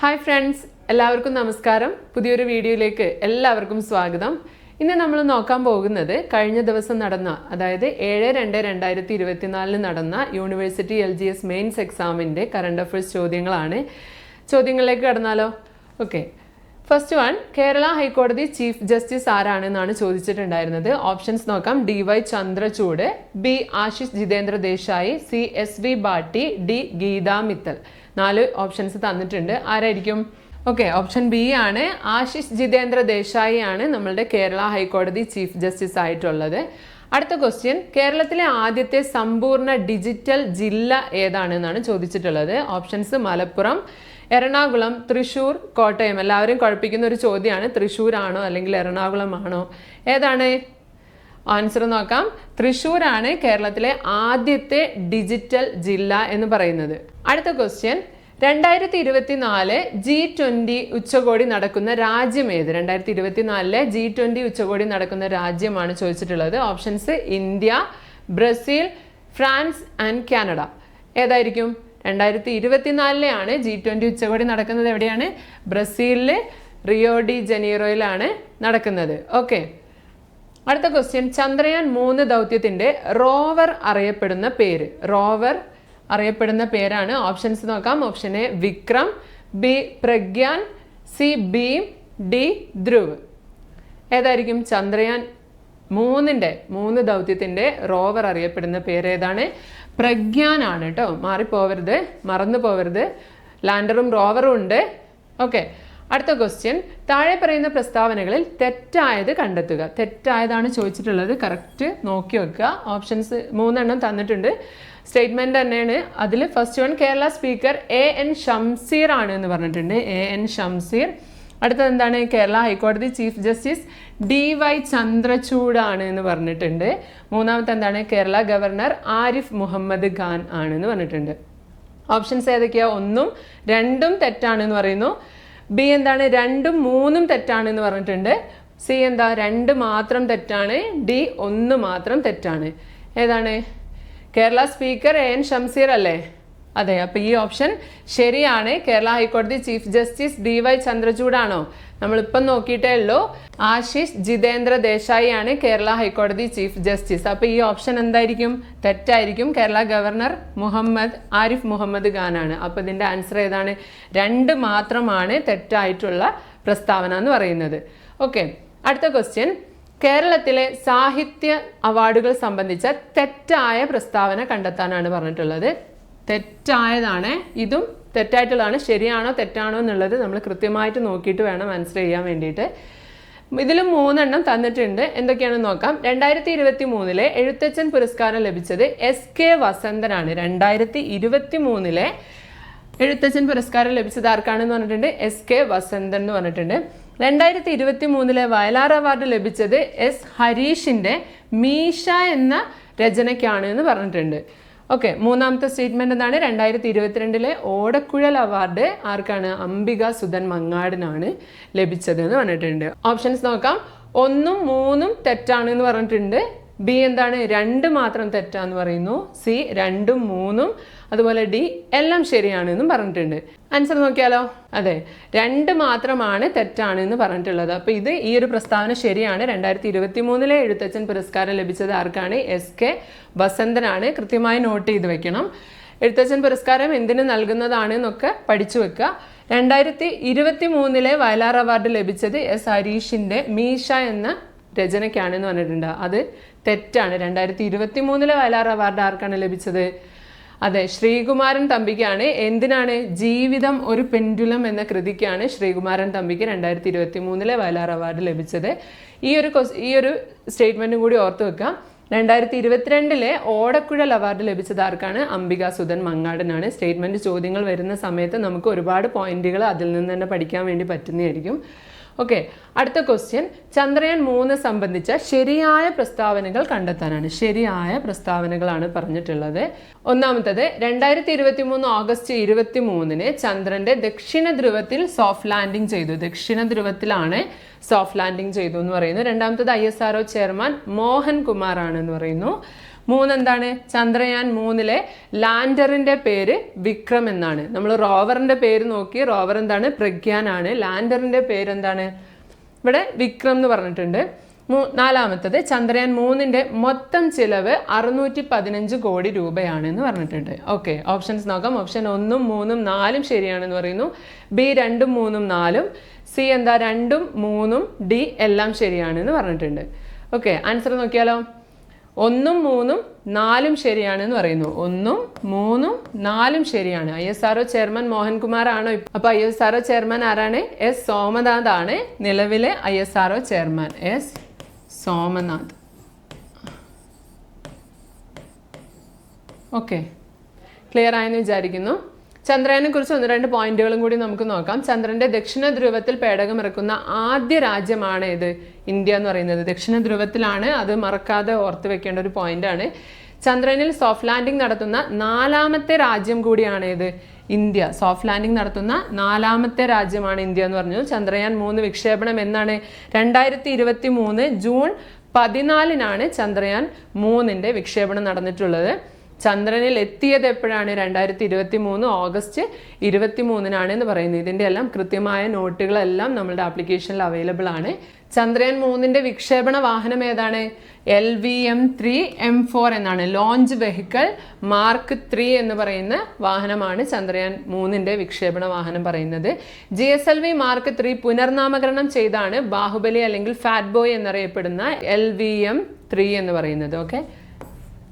Hi friends, എല്ലാവർക്കും നമസ്കാരം. പുതിയൊരു വീഡിയോയിലേക്ക് എല്ലാവർക്കും സ്വാഗതം. ഇന്ന് നമ്മൾ നോക്കാൻ പോകുന്നത് കഴിഞ്ഞ ദിവസം നടന്ന, അതായത് 7/2/2024 നടന്ന യൂണിവേഴ്സിറ്റി LGS മെയിൻസ് എക്സാമിൻ്റെ കറണ്ട് അഫയേഴ്സ് ചോദ്യങ്ങളാണ്. ചോദ്യങ്ങളിലേക്ക് കടന്നാലോ? ഓക്കെ, ഫസ്റ്റ് വൺ, കേരള ഹൈക്കോടതി ചീഫ് ജസ്റ്റിസ് ആരാണെന്നാണ് ചോദിച്ചിട്ടുണ്ടായിരുന്നത്. ഓപ്ഷൻസ് നോക്കാം. DY Chandrachud, B Ashish Jitendra Desai, C SV Bhatti, D Geeta Mittal. 4 options തന്നിട്ടുണ്ട്. ആരായിരിക്കും? ഓക്കെ, ഓപ്ഷൻ ബി ആണ്. ആശിഷ് ജിതേന്ദ്ര ദേശായി ആണ് നമ്മളുടെ കേരള ഹൈക്കോടതി ചീഫ് ജസ്റ്റിസ് ആയിട്ടുള്ളത്. അടുത്ത ക്വസ്റ്റ്യൻ, കേരളത്തിലെ ആദ്യത്തെ സമ്പൂർണ്ണ ഡിജിറ്റൽ ജില്ല ഏതാണെന്നാണ് ചോദിച്ചിട്ടുള്ളത്. ഓപ്ഷൻസ് മലപ്പുറം, എറണാകുളം, തൃശ്ശൂർ, കോട്ടയം. എല്ലാവരും കുഴപ്പിക്കുന്ന ഒരു ചോദ്യമാണ്. തൃശ്ശൂർ ആണോ അല്ലെങ്കിൽ എറണാകുളം ആണോ? ഏതാണ് ആൻസർ നോക്കാം. തൃശ്ശൂരാണ് കേരളത്തിലെ ആദ്യത്തെ ഡിജിറ്റൽ ജില്ല എന്ന് പറയുന്നത്. അടുത്ത ക്വസ്റ്റ്യൻ, 2024 G20 ഉച്ചകോടി നടക്കുന്ന രാജ്യം ഏത്? 2024 G20 ഉച്ചകോടി നടക്കുന്ന രാജ്യമാണ് ചോദിച്ചിട്ടുള്ളത്. Options India, Brazil, France and Canada. ഏതായിരിക്കും? 2024 G20 ഉച്ചകോടി നടക്കുന്നത്. എവിടെയാണ്? ബ്രസീലിലെ റിയോ ഡി ജനീറോയിലാണ് നടക്കുന്നത്. ഓക്കെ, അടുത്ത ക്വസ്റ്റ്യൻ, ചന്ദ്രയാൻ 3 ദൗത്യത്തിന്റെ റോവർ അറിയപ്പെടുന്ന പേര്. റോവർ അറിയപ്പെടുന്ന പേരാണ്. ഓപ്ഷൻസ് നോക്കാം. Option A Vikram, B Pragyan, C Bhim, D Dhruv. ഏതായിരിക്കും? ചന്ദ്രയാൻ 3 ദൗത്യത്തിന്റെ റോവർ അറിയപ്പെടുന്ന പേര് ഏതാണ്? പ്രഗ്യാൻ ആണ് കേട്ടോ. മാറിപ്പോവരുത്, മറന്നു പോവരുത്. ലാൻഡറും റോവറും ഉണ്ട്. ഓക്കെ, അടുത്ത ക്വസ്റ്റ്യൻ, താഴെ പറയുന്ന പ്രസ്താവനകളിൽ തെറ്റായത് കണ്ടെത്തുക. തെറ്റായതാണ് ചോദിച്ചിട്ടുള്ളത്. കറക്റ്റ് നോക്കി വെക്കുക. ഓപ്ഷൻസ് 3 തന്നിട്ടുണ്ട്. സ്റ്റേറ്റ്മെന്റ് തന്നെയാണ്. അതിൽ first one, Kerala speaker AN Shamseer ആണ് എന്ന് പറഞ്ഞിട്ടുണ്ട്. AN ഷംസീർ. അടുത്തത് എന്താണ്? കേരള ഹൈക്കോടതി ചീഫ് ജസ്റ്റിസ് DY ചന്ദ്രചൂഡ് ആണ് എന്ന് പറഞ്ഞിട്ടുണ്ട്. മൂന്നാമത്തെ എന്താണ്? കേരള ഗവർണർ ആരിഫ് മുഹമ്മദ് ഖാൻ ആണ് എന്ന് പറഞ്ഞിട്ടുണ്ട്. ഓപ്ഷൻസ് ഏതൊക്കെയാ? 1ഉം 2ഉം തെറ്റാണെന്ന് പറയുന്നു. ബി എന്താണ്? 2ഉം 3ഉം തെറ്റാണെന്ന് പറഞ്ഞിട്ടുണ്ട്. സി എന്താ? 2 മാത്രം തെറ്റാണ്. ഡി 1 മാത്രം തെറ്റാണ്. ഏതാണ്? കേരള സ്പീക്കർ AN ഷംസീർ അല്ലേ? അതെ, അപ്പൊ ഈ ഓപ്ഷൻ ശരിയാണ്. കേരള ഹൈക്കോടതി ചീഫ് ജസ്റ്റിസ് DY ചന്ദ്രചൂഡ് ആണോ? നമ്മളിപ്പം നോക്കിയിട്ടേ ഉള്ളൂ. ആശിഷ് ജിതേന്ദ്ര ദേശായി ആണ് കേരള ഹൈക്കോടതി ചീഫ് ജസ്റ്റിസ്. അപ്പൊ ഈ ഓപ്ഷൻ എന്തായിരിക്കും? തെറ്റായിരിക്കും. കേരള ഗവർണർ ആരിഫ് മുഹമ്മദ് ഖാൻ ആണ്. അപ്പൊ ഇതിന്റെ ആൻസർ ഏതാണ്? 2 മാത്രമാണ് തെറ്റായിട്ടുള്ള പ്രസ്താവന എന്ന് പറയുന്നത്. ഓക്കെ, അടുത്ത ക്വസ്റ്റ്യൻ, കേരളത്തിലെ സാഹിത്യ അവാർഡുകൾ സംബന്ധിച്ച തെറ്റായ പ്രസ്താവന കണ്ടെത്താനാണ് പറഞ്ഞിട്ടുള്ളത്. തെറ്റായതാണ്. ഇതും തെറ്റായിട്ടുള്ളതാണ്. ശരിയാണോ തെറ്റാണോ എന്നുള്ളത് നമ്മൾ കൃത്യമായിട്ട് നോക്കിയിട്ട് വേണം ആൻസർ ചെയ്യാൻ വേണ്ടിയിട്ട്. ഇതിലും 3 തന്നിട്ടുണ്ട്. എന്തൊക്കെയാണെന്ന് നോക്കാം. 2023 എഴുത്തച്ഛൻ പുരസ്കാരം ലഭിച്ചത് SK വസന്തനാണ്. 2023 എഴുത്തച്ഛൻ പുരസ്കാരം ലഭിച്ചത് ആർക്കാണെന്ന് പറഞ്ഞിട്ടുണ്ട്? SK വസന്തൻ എന്ന് പറഞ്ഞിട്ടുണ്ട്. 2023 വയലാർ അവാർഡ് ലഭിച്ചത് S ഹരീഷിന്റെ മീശ എന്ന രചനയ്ക്കാണ് എന്ന് പറഞ്ഞിട്ടുണ്ട്. ഓക്കെ, മൂന്നാമത്തെ സ്റ്റേറ്റ്മെന്റ് എന്താണ്? 2022 ഓടക്കുഴൽ അവാർഡ് ആർക്കാണ്? അംബിക സുധൻ മങ്ങാടിനാണ് ലഭിച്ചത് എന്ന് പറഞ്ഞിട്ടുണ്ട്. ഓപ്ഷൻസ് നോക്കാം. 1ഉം 3ഉം തെറ്റാണ് എന്ന് പറഞ്ഞിട്ടുണ്ട്. ബി എന്താണ്? 2 മാത്രം തെറ്റാന്ന് പറയുന്നു. സി 2ഉം 3ഉം, അതുപോലെ ഡി എല്ലാം ശരിയാണ് എന്നും പറഞ്ഞിട്ടുണ്ട്. ആൻസർ നോക്കിയാലോ? അതെ, 2 മാത്രമാണ് തെറ്റാണ് എന്ന് പറഞ്ഞിട്ടുള്ളത്. അപ്പൊ ഈ ഒരു പ്രസ്താവന ശരിയാണ്. 2023 എഴുത്തച്ഛൻ പുരസ്കാരം ലഭിച്ചത് ആർക്കാണ്? SK വസന്തനാണ്. കൃത്യമായി നോട്ട് ചെയ്ത് വെക്കണം. എഴുത്തച്ഛൻ പുരസ്കാരം എന്തിനു നൽകുന്നതാണ് എന്നൊക്കെ പഠിച്ചു വെക്കുക. 2023 വയലാർ അവാർഡ് ലഭിച്ചത് S ഹരീഷിന്റെ മീശ എന്ന രചനയ്ക്കാണെന്ന് പറഞ്ഞിട്ടുണ്ട്. അത് തെറ്റാണ്. 2023 വയലാർ അവാർഡ് ആർക്കാണ് ലഭിച്ചത്? അതെ, ശ്രീകുമാരൻ തമ്പിക്കാണ്. എന്തിനാണ്? ജീവിതം ഒരു പെൻഡുലം എന്ന കൃതിക്കാണ് ശ്രീകുമാരൻ തമ്പിക്ക് 2023 വയലാർ അവാർഡ് ലഭിച്ചത്. ഈ ഒരു സ്റ്റേറ്റ്മെന്റും കൂടി ഓർത്ത് വെക്കാം. 2022 ഓടക്കുഴൽ അവാർഡ് ലഭിച്ചത് ആർക്കാണ്? അംബിക സുധൻ മങ്ങാടനാണ്. സ്റ്റേറ്റ്മെന്റ് ചോദ്യങ്ങൾ വരുന്ന സമയത്ത് നമുക്ക് ഒരുപാട് പോയിന്റുകൾ അതിൽ നിന്ന് തന്നെ പഠിക്കാൻ വേണ്ടി പറ്റുന്നതായിരിക്കും. ഓക്കെ, അടുത്ത ക്വസ്റ്റ്യൻ, ചന്ദ്രയാൻ 3 സംബന്ധിച്ച ശരിയായ പ്രസ്താവനകൾ കണ്ടെത്താനാണ്. ശരിയായ പ്രസ്താവനകളാണ് പറഞ്ഞിട്ടുള്ളത്. ഒന്നാമത്തത്, 2023 ഓഗസ്റ്റ് 23 ചന്ദ്രന്റെ ദക്ഷിണ ധ്രുവത്തിൽ സോഫ്റ്റ് ലാൻഡിംഗ് ചെയ്തു. ദക്ഷിണ ധ്രുവത്തിലാണ് സോഫ്റ്റ് ലാൻഡിംഗ് ചെയ്തു എന്ന് പറയുന്നു. രണ്ടാമത്തത്, ISRO ചെയർമാൻ മോഹൻ കുമാർ ആണെന്ന് പറയുന്നു. 3 എന്താണ്? ചന്ദ്രയാൻ 3 ലാൻഡറിന്റെ പേര് വിക്രം എന്നാണ്. നമ്മൾ റോവറിന്റെ പേര് നോക്കി, റോവർ എന്താണ്? പ്രഗ്യാനാണ്. ലാൻഡറിന്റെ പേര് എന്താണ്? ഇവിടെ വിക്രം എന്ന് പറഞ്ഞിട്ടുണ്ട്. 4-മത്തത് ചന്ദ്രയാൻ 3 മൊത്തം ചിലവ് 615 കോടി രൂപയാണ് എന്ന് പറഞ്ഞിട്ടുണ്ട്. ഓക്കെ, ഓപ്ഷൻസ് നോക്കാം. ഓപ്ഷൻ 1, 3, 4 ശരിയാണെന്ന് പറയുന്നു. ബി 2, 3, 4. സി എന്താ? 2, 3, ഡി എല്ലാം ശരിയാണെന്ന് പറഞ്ഞിട്ടുണ്ട്. ഓക്കെ, ആൻസർ നോക്കിയാലോ. 1, 3, 4 ശരിയാണെന്ന് പറയുന്നു. 1, 3, 4 ശരിയാണ്. ISRO ചെയർമാൻ മോഹൻകുമാർ ആണോ? അപ്പൊ ISRO ചെയർമാൻ ആരാണ്? എസ് സോമനാഥ് ആണ് നിലവിലെ ISRO chairman. S Somnath. Okay, clear ആയെന്ന് വിചാരിക്കുന്നു. ചന്ദ്രയാനെ കുറിച്ച് 1-2 പോയിന്റുകളും കൂടി നമുക്ക് നോക്കാം. ചന്ദ്രന്റെ ദക്ഷിണ ധ്രുവത്തിൽ പേടകം ഇറക്കുന്ന ആദ്യ രാജ്യമാണ് ഏത്? ഇന്ത്യ എന്ന് പറയുന്നത്. ദക്ഷിണ ധ്രുവത്തിലാണ്, അത് മറക്കാതെ ഓർത്ത് വെക്കേണ്ട ഒരു പോയിന്റാണ്. ചന്ദ്രനിൽ സോഫ്റ്റ് ലാൻഡിംഗ് നടത്തുന്ന 4-മത്തെ രാജ്യം കൂടിയാണ് ഏത്? ഇന്ത്യ. സോഫ്റ്റ് ലാൻഡിംഗ് നടത്തുന്ന 4-മത്തെ രാജ്യമാണ് ഇന്ത്യ എന്ന് പറഞ്ഞു. ചന്ദ്രയാൻ 3 വിക്ഷേപണം എന്നാണ്? 2023 ജൂൺ 14 ചന്ദ്രയാൻ 3 വിക്ഷേപണം നടന്നിട്ടുള്ളത്. ചന്ദ്രനിൽ എത്തിയത് എപ്പോഴാണ്? 2023 ഓഗസ്റ്റ് 23 എന്ന് പറയുന്നത്. ഇതിൻ്റെ എല്ലാം കൃത്യമായ നോട്ടുകളെല്ലാം നമ്മളുടെ ആപ്ലിക്കേഷനിൽ അവൈലബിൾ ആണ്. ചന്ദ്രയാൻ 3 വിക്ഷേപണ വാഹനം ഏതാണ്? LVM-3M4 എന്നാണ്. ലോഞ്ച് വെഹിക്കിൾ മാർക്ക് 3 എന്ന് പറയുന്ന വാഹനമാണ് ചന്ദ്രയാൻ 3 വിക്ഷേപണ വാഹനം പറയുന്നത്. GSLV മാർക്ക് 3 പുനർനാമകരണം ചെയ്താണ് ബാഹുബലി അല്ലെങ്കിൽ ഫാറ്റ് ബോയ് എന്നറിയപ്പെടുന്ന LVM-3 എന്ന് പറയുന്നത്. ഓക്കെ,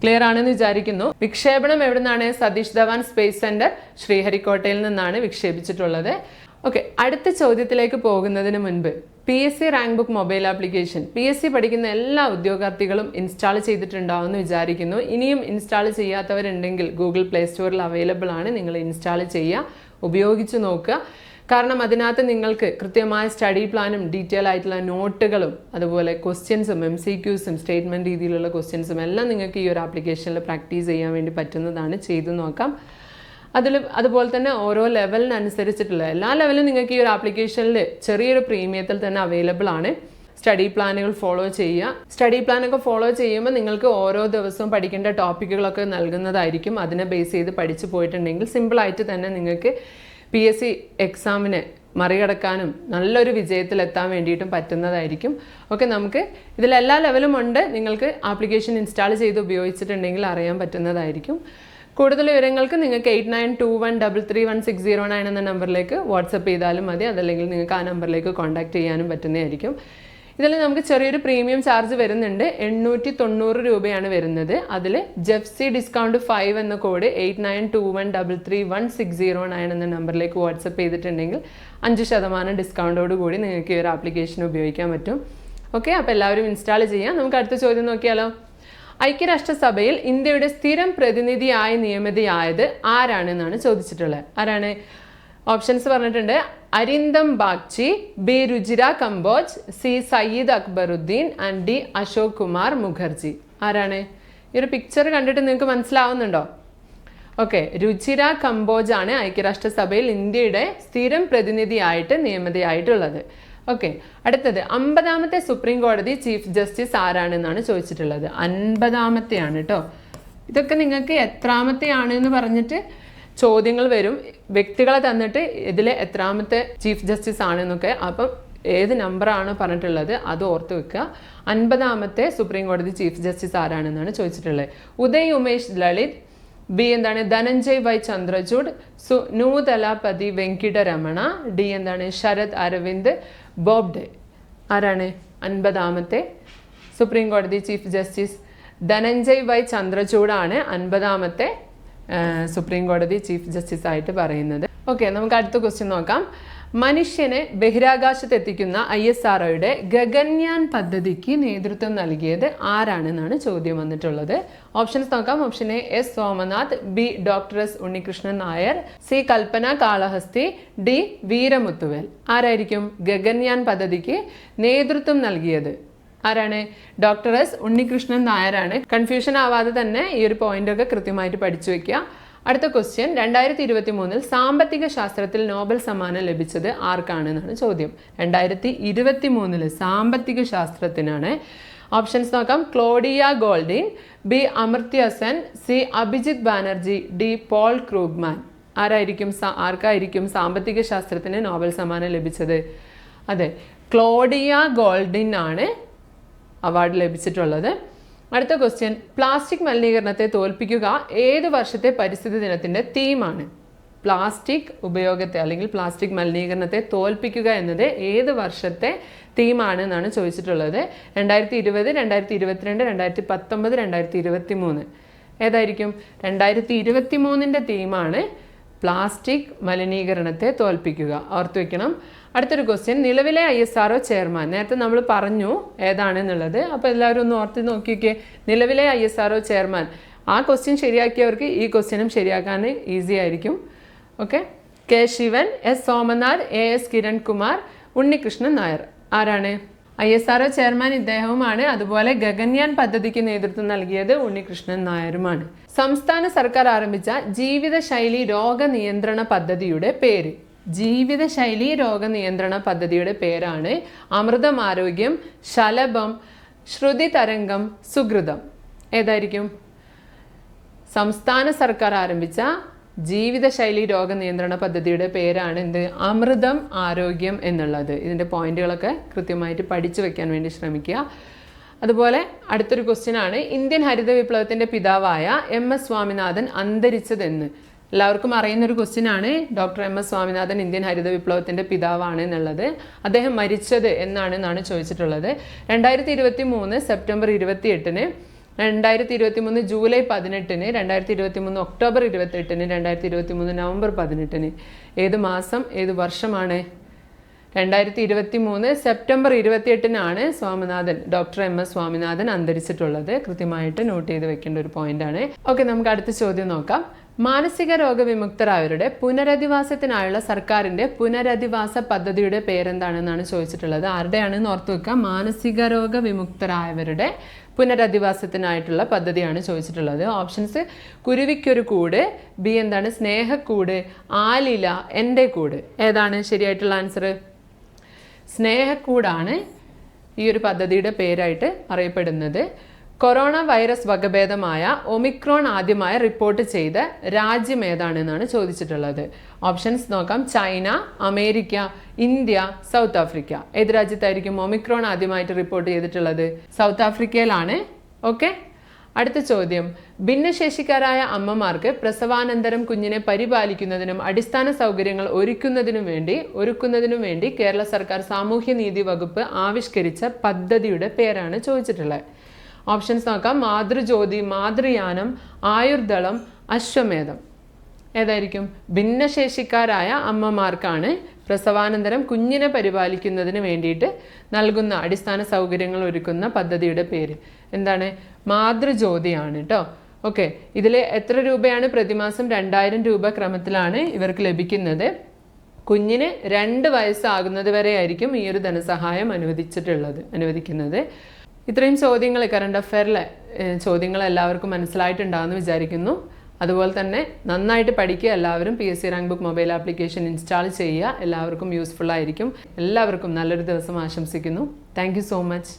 ക്ലിയർ ആണെന്ന് വിചാരിക്കുന്നു. വിക്ഷേപണം എവിടെ നിന്നാണ്? സതീഷ് ധവാൻ സ്പേസ് സെന്റർ ശ്രീഹരിക്കോട്ടയിൽ നിന്നാണ് വിക്ഷേപിച്ചിട്ടുള്ളത്. ഓക്കെ, അടുത്ത ചോദ്യത്തിലേക്ക് പോകുന്നതിന് മുൻപ് PSC rank book mobile application PSC പഠിക്കുന്ന എല്ലാ ഉദ്യോഗാർത്ഥികളും ഇൻസ്റ്റാൾ ചെയ്തിട്ടുണ്ടാവുമെന്ന് വിചാരിക്കുന്നു. ഇനിയും ഇൻസ്റ്റാൾ ചെയ്യാത്തവരുണ്ടെങ്കിൽ ഗൂഗിൾ പ്ലേ സ്റ്റോറിൽ അവൈലബിൾ ആണ്. നിങ്ങൾ ഇൻസ്റ്റാൾ ചെയ്യുക, ഉപയോഗിച്ച് നോക്കുക. കാരണം അതിനകത്ത് നിങ്ങൾക്ക് കൃത്യമായ സ്റ്റഡി പ്ലാനും ഡീറ്റെയിൽ ആയിട്ടുള്ള നോട്ടുകളും അതുപോലെ ക്വസ്റ്റ്യൻസും MCQസും സ്റ്റേറ്റ്മെൻറ്റ് രീതിയിലുള്ള ക്വസ്റ്റ്യൻസും എല്ലാം നിങ്ങൾക്ക് ഈ ഒരു ആപ്ലിക്കേഷനിൽ പ്രാക്ടീസ് ചെയ്യാൻ വേണ്ടി പറ്റുന്നതാണ്. ചെയ്തു നോക്കാം. അതുപോലെ തന്നെ ഓരോ ലെവലിനനുസരിച്ചിട്ടുള്ള എല്ലാ ലെവലും നിങ്ങൾക്ക് ഈ ഒരു ആപ്ലിക്കേഷനിൽ ചെറിയൊരു പ്രീമിയത്തിൽ തന്നെ അവൈലബിൾ ആണ്. സ്റ്റഡി പ്ലാനുകൾ ഫോളോ ചെയ്യുക. സ്റ്റഡി പ്ലാനൊക്കെ ഫോളോ ചെയ്യുമ്പോൾ നിങ്ങൾക്ക് ഓരോ ദിവസവും പഠിക്കേണ്ട ടോപ്പിക്കുകളൊക്കെ നൽകുന്നതായിരിക്കും. അതിനെ ബേസ് ചെയ്ത് പഠിച്ചു പോയിട്ടുണ്ടെങ്കിൽ സിമ്പിളായിട്ട് തന്നെ നിങ്ങൾക്ക് PSC എക്സാമിനെ മറികടക്കാനും നല്ലൊരു വിജയത്തിലെത്താൻ വേണ്ടിയിട്ടും പറ്റുന്നതായിരിക്കും. ഓക്കെ, നമുക്ക് ഇതിലെല്ലാ ലെവലും ഉണ്ട്. നിങ്ങൾക്ക് ആപ്ലിക്കേഷൻ ഇൻസ്റ്റാൾ ചെയ്ത് ഉപയോഗിച്ചിട്ടുണ്ടെങ്കിൽ അറിയാൻ പറ്റുന്നതായിരിക്കും. കൂടുതൽ വിവരങ്ങൾക്ക് നിങ്ങൾക്ക് 8921331609 എന്ന നമ്പറിലേക്ക് വാട്സപ്പ് ചെയ്താലും മതി. അതല്ലെങ്കിൽ നിങ്ങൾക്ക് ആ നമ്പറിലേക്ക് കോൺടാക്ട് ചെയ്യാനും പറ്റുന്നതായിരിക്കും. ഇതിൽ നമുക്ക് ചെറിയൊരു പ്രീമിയം ചാർജ് വരുന്നുണ്ട്. 890 രൂപയാണ് വരുന്നത്. അതിൽ ജെഫ്സി ഡിസ്കൗണ്ട് 5 എന്ന കോഡ് 8921331609 എന്ന നമ്പറിലേക്ക് വാട്സപ്പ് ചെയ്തിട്ടുണ്ടെങ്കിൽ 5% ഡിസ്കൗണ്ടോട് കൂടി നിങ്ങൾക്ക് ഈ ഒരു ആപ്ലിക്കേഷൻ ഉപയോഗിക്കാൻ പറ്റും. ഓക്കെ, അപ്പോൾ എല്ലാവരും ഇൻസ്റ്റാൾ ചെയ്യാം. നമുക്ക് അടുത്ത ചോദ്യം നോക്കിയാലോ. ഐക്യരാഷ്ട്രസഭയിൽ ഇന്ത്യയുടെ സ്ഥിരം പ്രതിനിധിയായി നിയമിതയായത് ആരാണെന്നാണ് ചോദിച്ചിട്ടുള്ളത്. ആരാണ്? ഓപ്ഷൻസ് പറഞ്ഞിട്ടുണ്ട്. Arindam Bagchi, B Ruchira Kamboj, C Syed Akbaruddin and D Ashok Kumar Mukherjee. ആരാണ്? ഈ ഒരു പിക്ചർ കണ്ടിട്ട് നിങ്ങൾക്ക് മനസ്സിലാവുന്നുണ്ടോ? ഓക്കെ, രുചിര കംബോജ് ആണ് ഐക്യരാഷ്ട്രസഭയിൽ ഇന്ത്യയുടെ സ്ഥിരം പ്രതിനിധിയായിട്ട് നിയമിതയായിട്ടുള്ളത്. ഓക്കെ, അടുത്തത് 50-മത്തെ സുപ്രീം കോടതി ചീഫ് ജസ്റ്റിസ് ആരാണെന്നാണ് ചോദിച്ചിട്ടുള്ളത്. 50-മത്തെയാണ് കേട്ടോ. ഇതൊക്കെ നിങ്ങൾക്ക് എത്രാമത്തെയാണ് എന്ന് പറഞ്ഞിട്ട് ചോദ്യങ്ങൾ വരും. വ്യക്തികളെ തന്നിട്ട് ഇതിൽ എത്രാമത്തെ ചീഫ് ജസ്റ്റിസ് ആണെന്നൊക്കെ. അപ്പം ഏത് നമ്പറാണോ പറഞ്ഞിട്ടുള്ളത് അത് ഓർത്ത് വെക്കുക. 50-മത്തെ സുപ്രീം കോടതി ചീഫ് ജസ്റ്റിസ് ആരാണെന്നാണ് ചോദിച്ചിട്ടുള്ളത്. ഉദയ് ഉമേഷ് ലളിത്, ബി എന്താണ് ധനഞ്ജയ് വൈ ചന്ദ്രചൂഡ്, നൂതലപതി വെങ്കിടരമണ, ഡി എന്താണ് ശരത് അരവിന്ദ് ബോബ്ഡെ. ആരാണ് 50-മത്തെ സുപ്രീം കോടതി ചീഫ് ജസ്റ്റിസ്? ധനഞ്ജയ് വൈ ചന്ദ്രചൂഡാണ് 50-മത്തെ സുപ്രീം കോടതി ചീഫ് ജസ്റ്റിസ് ആയിട്ട് പറയുന്നത്. ഓക്കെ, നമുക്ക് അടുത്ത ക്വസ്റ്റ്യൻ നോക്കാം. മനുഷ്യനെ ബഹിരാകാശത്തെത്തിക്കുന്ന ISROയുടെ ഗഗൻയാൻ പദ്ധതിക്ക് നേതൃത്വം നൽകിയത് ആരാണെന്നാണ് ചോദ്യം വന്നിട്ടുള്ളത്. ഓപ്ഷൻസ് നോക്കാം. Option A S Somnath, B doctor S Unnikrishnan Nair, C Kalpana Kalahasti, D Veeramuthuvel. ആരായിരിക്കും ഗഗൻയാൻ പദ്ധതിക്ക് നേതൃത്വം നൽകിയത്? ആരാണ്? ഡോക്ടർ എസ് ഉണ്ണികൃഷ്ണൻ നായരാണ്. കൺഫ്യൂഷൻ ആവാതെ തന്നെ ഈ ഒരു പോയിന്റൊക്കെ കൃത്യമായിട്ട് പഠിച്ചു വെക്കുക. അടുത്ത ക്വസ്റ്റ്യൻ, 2023 സാമ്പത്തിക ശാസ്ത്രത്തിൽ നോബൽ സമ്മാനം ലഭിച്ചത് ആർക്കാണെന്നാണ് ചോദ്യം. 2023 സാമ്പത്തിക ശാസ്ത്രത്തിനാണ് ഓപ്ഷൻസ് നോക്കാം. Claudia Goldin, B Amartya Sen, C Abhijit Banerjee, D Paul Krugman. ആർക്കായിരിക്കും സാമ്പത്തിക ശാസ്ത്രത്തിന് നോബൽ സമ്മാനം ലഭിച്ചത്? അതെ, ക്ലോഡിയ ഗോൾഡിൻ ആണ് അവാർഡ് ലഭിച്ചിട്ടുള്ളത്. അടുത്ത ക്വസ്റ്റ്യൻ, പ്ലാസ്റ്റിക് മലിനീകരണത്തെ തോൽപ്പിക്കുക ഏത് വർഷത്തെ പരിസ്ഥിതി ദിനത്തിൻ്റെ തീമാണ്? പ്ലാസ്റ്റിക് ഉപയോഗത്തെ അല്ലെങ്കിൽ പ്ലാസ്റ്റിക് മലിനീകരണത്തെ തോൽപ്പിക്കുക എന്നത് ഏത് വർഷത്തെ തീമാണ് എന്നാണ് ചോദിച്ചിട്ടുള്ളത്. 2020, 2022, 2019, 2023. ഏതായിരിക്കും? 2023ൻ്റെ തീമാണ് പ്ലാസ്റ്റിക് മലിനീകരണത്തെ തോൽപ്പിക്കുക. ഓർത്തു വെക്കണം. അടുത്തൊരു ക്വസ്റ്റ്യൻ, നിലവിലെ ISRO ചെയർമാൻ. നേരത്തെ നമ്മൾ പറഞ്ഞു ഏതാണെന്നുള്ളത്. അപ്പോൾ എല്ലാവരും ഒന്ന് ഓർത്ത് നോക്കിക്കേ. നിലവിലെ ISRO ചെയർമാൻ. ആ ക്വസ്റ്റ്യൻ ശരിയാക്കിയവർക്ക് ഈ ക്വസ്റ്റ്യനും ശരിയാക്കാൻ ഈസി ആയിരിക്കും. Okay. K Sivan, S Somanath, AS Kiran Kumar, Unnikrishnan Nair. ആരാണ്? ISRO ചെയർമാൻ ഇദ്ദേഹവുമാണ്. അതുപോലെ ഗഗൻയാൻ പദ്ധതിക്ക് നേതൃത്വം നൽകിയത് ഉണ്ണികൃഷ്ണൻ നായരുമാണ്. സംസ്ഥാന സർക്കാർ ആരംഭിച്ച ജീവിതശൈലി രോഗനിയന്ത്രണ പദ്ധതിയുടെ പേര്? ജീവിതശൈലി രോഗനിയന്ത്രണ പദ്ധതിയുടെ പേരാണ് അമൃതം ആരോഗ്യം, ശലഭം, ശ്രുതി തരംഗം, സുകൃതം. ഏതായിരിക്കും? സംസ്ഥാന സർക്കാർ ആരംഭിച്ച ജീവിതശൈലി രോഗനിയന്ത്രണ പദ്ധതിയുടെ പേരാണ് എന്ത്? അമൃതം ആരോഗ്യം എന്നുള്ളത്. ഇതിൻ്റെ പോയിന്റുകളൊക്കെ കൃത്യമായിട്ട് പഠിച്ചു വെക്കാൻ വേണ്ടി ശ്രമിക്കുക. അതുപോലെ അടുത്തൊരു ക്വസ്റ്റ്യൻ ആണ്, ഇന്ത്യൻ ഹരിത വിപ്ലവത്തിൻ്റെ പിതാവായ MS സ്വാമിനാഥൻ അന്തരിച്ചതെന്ന്. എല്ലാവർക്കും അറിയുന്നൊരു ക്വസ്റ്റ്യൻ ആണ്. ഡോക്ടർ MS സ്വാമിനാഥൻ ഇന്ത്യൻ ഹരിത വിപ്ലവത്തിൻ്റെ പിതാവാണ് എന്നുള്ളത്. അദ്ദേഹം മരിച്ചത് എന്നാണ് ചോദിച്ചിട്ടുള്ളത്. 2023 സെപ്റ്റംബർ 28-ന്, 2023 ജൂലൈ 18-ന്, 2023 ഒക്ടോബർ 28-ന്, 2023 നവംബർ 18-ന്. ഏത് മാസം ഏത് വർഷമാണ്? 2023 സെപ്റ്റംബർ 28-നാണ് ഡോക്ടർ MS സ്വാമിനാഥൻ അന്തരിച്ചിട്ടുള്ളത്. കൃത്യമായിട്ട് നോട്ട് ചെയ്ത് വെക്കേണ്ട ഒരു പോയിന്റാണ്. ഓക്കെ, നമുക്ക് അടുത്ത ചോദ്യം നോക്കാം. മാനസിക രോഗവിമുക്തരായവരുടെ പുനരധിവാസത്തിനായുള്ള സർക്കാരിൻ്റെ പുനരധിവാസ പദ്ധതിയുടെ പേരെന്താണെന്നാണ് ചോദിച്ചിട്ടുള്ളത്. ആരുടെയാണെന്ന് ഓർത്തു വെക്കുക. മാനസിക രോഗവിമുക്തരായവരുടെ പുനരധിവാസത്തിനായിട്ടുള്ള പദ്ധതിയാണ് ചോദിച്ചിട്ടുള്ളത്. ഓപ്ഷൻസ്: കുരുവിക്കൊരു കൂട്, ബി എന്താണ്? സ്നേഹക്കൂട്, ആലില, എൻ്റെ കൂട്. ഏതാണ് ശരിയായിട്ടുള്ള ആൻസർ? സ്നേഹക്കൂടാണ് ഈ ഒരു പദ്ധതിയുടെ പേരായിട്ട് അറിയപ്പെടുന്നത്. കൊറോണ വൈറസ് വകഭേദമായ ഒമിക്രോൺ ആദ്യമായി റിപ്പോർട്ട് ചെയ്ത രാജ്യം ഏതാണെന്നാണ് ചോദിച്ചിട്ടുള്ളത്. ഓപ്ഷൻസ് നോക്കാം. China, America, India, south Africa. ഏത് രാജ്യത്തായിരിക്കും ഒമിക്രോൺ ആദ്യമായിട്ട് റിപ്പോർട്ട് ചെയ്തിട്ടുള്ളത്? സൗത്ത് ആഫ്രിക്കയിലാണ്. ഓക്കെ. അടുത്ത ചോദ്യം, ഭിന്നശേഷിക്കാരായ അമ്മമാർക്ക് പ്രസവാനന്തരം കുഞ്ഞിനെ പരിപാലിക്കുന്നതിനും അടിസ്ഥാന സൗകര്യങ്ങൾ ഒരുക്കുന്നതിനും വേണ്ടി കേരള സർക്കാർ സാമൂഹ്യനീതി വകുപ്പ് ആവിഷ്കരിച്ച പദ്ധതിയുടെ പേരാണ് ചോദിച്ചിട്ടുള്ളത്. ഓപ്ഷൻസ് നോക്കാം. മാതൃജ്യോതി, മാതൃയാനം, ആയുർദളം, അശ്വമേധം. ഏതായിരിക്കും? ഭിന്നശേഷിക്കാരായ അമ്മമാർക്കാണ് പ്രസവാനന്തരം കുഞ്ഞിനെ പരിപാലിക്കുന്നതിന് വേണ്ടിയിട്ട് നൽകുന്ന അടിസ്ഥാന സൗകര്യങ്ങൾ ഒരുക്കുന്ന പദ്ധതിയുടെ പേര് എന്താണ്? മാതൃജ്യോതിയാണ് കേട്ടോ. ഓക്കെ. ഇതിൽ എത്ര രൂപയാണ് പ്രതിമാസം? 2000 രൂപ ക്രമത്തിലാണ് ഇവർക്ക് ലഭിക്കുന്നത്. കുഞ്ഞിന് 2 വയസ്സാകുന്നത് വരെ ആയിരിക്കും ഈ ഒരു ധനസഹായം അനുവദിക്കുന്നത്. ഇത്രയും ചോദ്യങ്ങൾ കറണ്ട് അഫെയറിലെ ചോദ്യങ്ങൾ എല്ലാവർക്കും മനസ്സിലായിട്ടുണ്ടാകുമെന്ന് വിചാരിക്കുന്നു. അതുപോലെ തന്നെ നന്നായിട്ട് പഠിക്കുക. എല്ലാവരും PSC rank book mobile application install ചെയ്യുക. എല്ലാവർക്കും യൂസ്ഫുൾ ആയിരിക്കും. എല്ലാവർക്കും നല്ലൊരു ദിവസം ആശംസിക്കുന്നു. Thank you so much.